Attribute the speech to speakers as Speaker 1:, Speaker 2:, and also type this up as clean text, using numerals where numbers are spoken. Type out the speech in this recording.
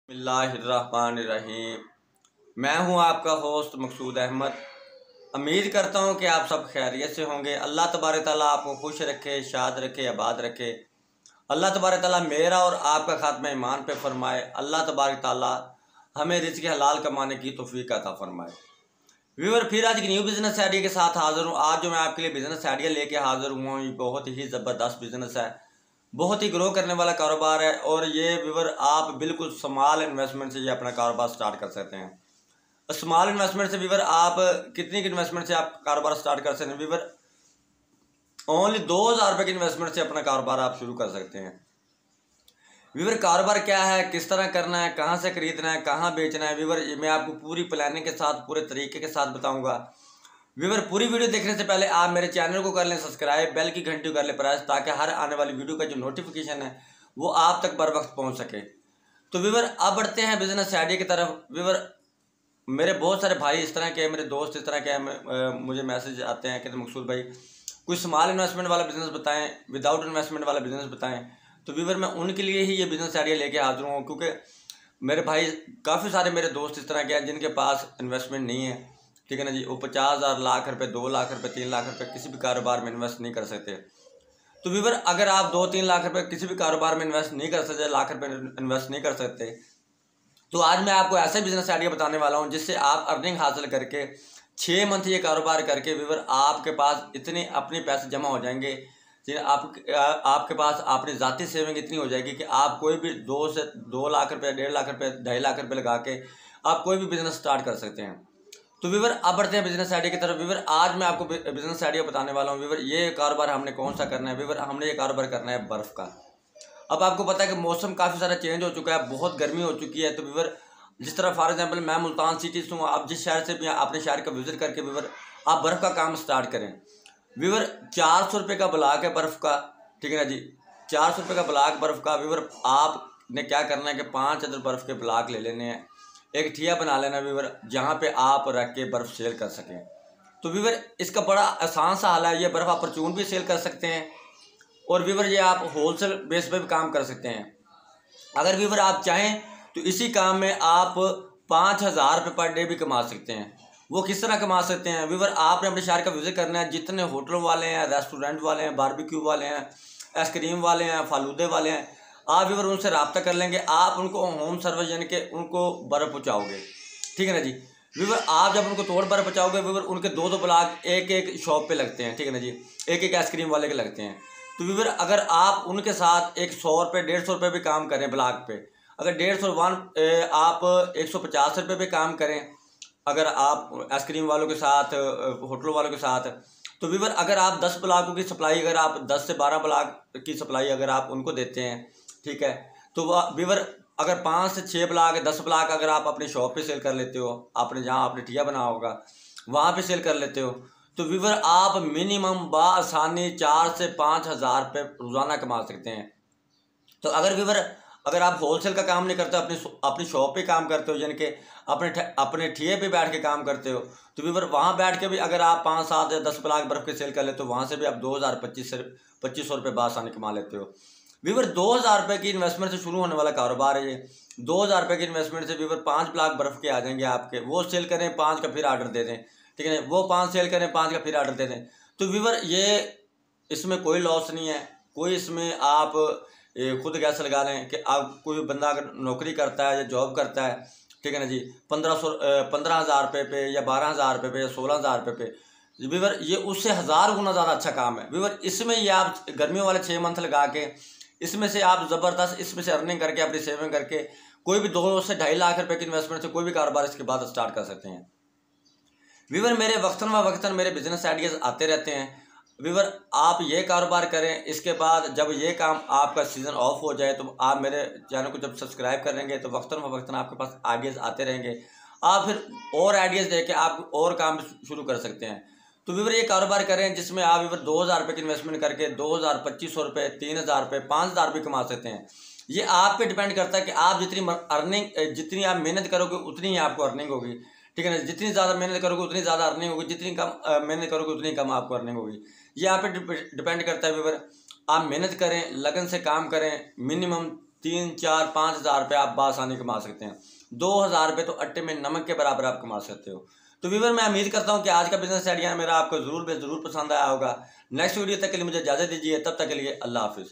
Speaker 1: बिस्मिल्लाहिर्रहमानिर्रहीम। मैं हूं आपका होस्ट मकसूद अहमद। उम्मीद करता हूं कि आप सब खैरियत से होंगे। अल्लाह तबारक ताला आपको खुश रखे, शाद रखे, आबाद रखे। अल्लाह तबारक ताला मेरा और आपका खात्मा ईमान पे फरमाए। अल्लाह तबारक ताला हमें रिज़्क़ हलाल कमाने की तौफीक अता फरमाए। व्यूअर, फिर आज एक न्यू बिज़नेस आइडिया के साथ हाज़िर हूँ। आज जो मैं आपके लिए बिज़नेस आइडिया लेके हाज़िर हुआ हूँ, ये बहुत ही ज़बरदस्त बिज़नेस है, बहुत ही ग्रो करने वाला कारोबार है। और ये व्यूअर, आप बिल्कुल स्मॉल इन्वेस्टमेंट से ये अपना कारोबार स्टार्ट कर सकते हैं। स्मॉल इन्वेस्टमेंट से व्यूअर आप कितनी की इन्वेस्टमेंट से आप कारोबार स्टार्ट कर सकते हैं? व्यूअर, ओनली 2000 रुपये की इन्वेस्टमेंट से अपना कारोबार आप शुरू कर सकते हैं। व्यूअर, कारोबार क्या है, किस तरह करना है, कहाँ से खरीदना है, कहाँ बेचना है, व्यूअर ये मैं आपको पूरी प्लानिंग के साथ, पूरे तरीके के साथ बताऊंगा। व्यूअर, पूरी वीडियो देखने से पहले आप मेरे चैनल को कर लें सब्सक्राइब, बेल की घंटी कर लें प्रेस, ताकि हर आने वाली वीडियो का जो नोटिफिकेशन है वो आप तक बर वक्त पहुँच सके। तो व्यूअर, अब बढ़ते हैं बिजनेस आइडिया की तरफ। व्यूअर, मेरे बहुत सारे भाई इस तरह के, मेरे दोस्त इस तरह के मुझे मैसेज आते हैं कि मकसूद भाई कोई स्मॉल इन्वेस्टमेंट वाला बिजनेस बताएं, विदाउट इन्वेस्टमेंट वाला बिजनेस बताएं। तो व्यूअर, मैं उनके लिए ही ये बिजनेस आइडिया लेके हाजिर हूँ, क्योंकि मेरे भाई काफ़ी सारे मेरे दोस्त इस तरह के हैं जिनके पास इन्वेस्टमेंट नहीं है, ठीक है ना जी। वो 50,000 लाख रुपए, 2 लाख रुपए, 3 लाख रुपए किसी भी कारोबार में इन्वेस्ट नहीं कर सकते। तो व्यूअर, अगर आप 2-3 लाख रुपए किसी भी कारोबार में इन्वेस्ट नहीं कर सकते, लाख रुपए इन्वेस्ट नहीं कर सकते, तो आज मैं आपको ऐसा बिजनेस आइडिया बताने वाला हूं जिससे आप अर्निंग हासिल करके 6 मंथ ये कारोबार करके व्यूअर आपके पास इतने अपने पैसे जमा हो जाएंगे, आपके पास अपनी ज़ाती सेविंग इतनी हो जाएगी कि आप कोई भी 2 लाख रुपये, 1.5 लाख रुपये, 2.5 लाख रुपये लगा के आप कोई भी बिजनेस स्टार्ट कर सकते हैं। तो व्यूअर, अब बढ़ते हैं बिजनेस आइडिया की तरफ। व्यूअर, आज मैं आपको बिजनेस आइडिया बताने वाला हूँ। व्यूअर, ये कारोबार हमने कौन सा करना है? व्यूअर, हमने ये कारोबार करना है बर्फ़ का। अब आपको पता है कि मौसम काफ़ी सारा चेंज हो चुका है, बहुत गर्मी हो चुकी है। तो व्यूअर, जिस तरह फॉर एग्जांपल मैं मुल्तान सिटी से हूँ, आप जिस शहर से भी अपने शहर का विजिट करके व्यूअर आप बर्फ़ का काम स्टार्ट करें। व्यूअर, 400 रुपये का ब्लॉक है बर्फ़ का, ठीक है ना जी। 400 रुपये का ब्लॉक बर्फ़ का। व्यूअर, आपने क्या करना है कि 5 अदर बर्फ़ के ब्लॉक ले लेने हैं, एक ठिया बना लेना व्यूअर, जहाँ पे आप रख के बर्फ़ सेल कर सकें। तो व्यूअर, इसका बड़ा आसान सा हाल है। ये बर्फ़ आप परचून भी सेल कर सकते हैं, और व्यूअर ये आप होलसेल बेस पे भी काम कर सकते हैं। अगर व्यूअर आप चाहें तो इसी काम में आप 5,000 रुपये पर डे भी कमा सकते हैं। वो किस तरह कमा सकते हैं? व्यूअर, आपने अपने शहर का विजिट करना है, जितने होटल वाले हैं, रेस्टोरेंट वाले हैं, बारबेक्यू वाले हैं, आइसक्रीम वाले हैं, फालूदे वाले हैं, आप व्यूअर उनसे रब्ता कर लेंगे। आप उनको होम सर्विस यानी कि उनको बर्फ़ पहुँचाओगे, ठीक है ना जी। व्यूअर, आप जब उनको तोड़ बर्फ़ पहुँचाओगे, व्यूअर उनके 2-2 ब्लॉक एक एक शॉप पे लगते हैं, ठीक है ना जी, एक एक आइसक्रीम वाले के लगते हैं। तो व्यूअर, अगर आप उनके साथ एक 100 रुपये, 150 रुपये भी काम करें ब्लॉक पे, अगर 150 आप 150 रुपये पे काम करें, अगर आप आइसक्रीम वालों के साथ, होटल वालों के साथ, तो व्यूअर अगर आप 10 ब्लॉकों की सप्लाई, अगर आप 10 से 12 ब्लॉक की सप्लाई अगर आप उनको देते हैं, ठीक है, तो वह व्यूअर अगर 5 से 6 ब्लॉक, 10 ब्लॉक अगर आप अपनी शॉप पे सेल कर लेते हो, आपने जहाँ आपने ठिया बना होगा वहाँ पे सेल कर लेते हो, तो व्यूअर आप मिनिमम बासानी 4 से 5,000 रुपये रोज़ाना कमा सकते हैं। तो अगर व्यूअर अगर आप होलसेल का काम नहीं करते, अपनी शॉप पे काम करते हो, यानी कि अपने ठिए पे बैठ के काम करते हो, तो व्यूअर वहाँ बैठ के भी अगर आप 5, 7 या 10 ब्लॉक बर्फ़ के सेल कर लेते हो, वहाँ से भी आप 2,000-2500 रुपये बासानी कमा लेते हो। व्यूअर, 2,000 रुपये की इन्वेस्टमेंट से शुरू होने वाला कारोबार है ये। 2,000 रुपये की इन्वेस्टमेंट से व्यूअर 5 ब्लॉक बर्फ़ के आ जाएंगे आपके। वो सेल करें, 5 का फिर आर्डर दे दें, ठीक है ना, वो 5 सेल करें, 5 का फिर आर्डर दे दें। तो व्यूअर, ये इसमें कोई लॉस नहीं है, कोई इसमें आप खुद गैस लगा लें कि आप कोई बंदा अगर नौकरी करता है या जॉब करता है, ठीक है ना जी, 15,000 रुपये पे या 12,000 रुपये पे या 16,000 रुपये पे, व्यूअर ये उससे 1000 गुना ज़्यादा अच्छा काम है। व्यूअर, इसमें ये आप गर्मियों वाले 6 मंथ लगा के इसमें से आप ज़बरदस्त इसमें से अर्निंग करके, अपनी सेविंग करके कोई भी 2 से 2.5 लाख रुपये की इन्वेस्टमेंट से कोई भी कारोबार इसके बाद स्टार्ट कर सकते हैं। व्यूअर, मेरे वक्तन व वक्तन मेरे बिजनेस आइडियाज़ आते रहते हैं। व्यूअर, आप ये कारोबार करें, इसके बाद जब ये काम आपका सीज़न ऑफ हो जाए तो आप मेरे चैनल को जब सब्सक्राइब करेंगे तो वक्तन व वक्तन आपके पास आइडियाज़ आते रहेंगे। आप फिर और आइडियाज़ देके आप और काम शुरू कर सकते हैं। तो व्यूअर, ये कारोबार करें जिसमें आप व्यूअर 2,000 रुपये की इन्वेस्टमेंट करके 2,000, 2,500 रुपये, 3,000 रुपये, 5,000 भी कमा सकते हैं। ये आप पे डिपेंड करता है कि आप जितनी आप मेहनत करोगे उतनी ही आपको अर्निंग होगी, ठीक है ना। जितनी ज़्यादा मेहनत करोगे उतनी ज़्यादा अर्निंग होगी, जितनी कम मेहनत करोगे उतनी कम आपको अर्निंग होगी। ये आप पे डिपेंड करता है व्यूअर। आप मेहनत करें, लगन से काम करें, मिनिमम 3, 4, 5 हज़ार रुपये आप बासानी कमा सकते हैं। 2 हज़ार रुपये तो अट्टे में नमक के बराबर आप कमा सकते हो। तो व्यूअर, मैं उम्मीद करता हूँ कि आज का बिजनेस आइडिया मेरा आपको ज़रूर पसंद आया होगा। नेक्स्ट वीडियो तक के लिए मुझे इजाज़त दीजिए, तब तक के लिए अल्लाह हाफिज़।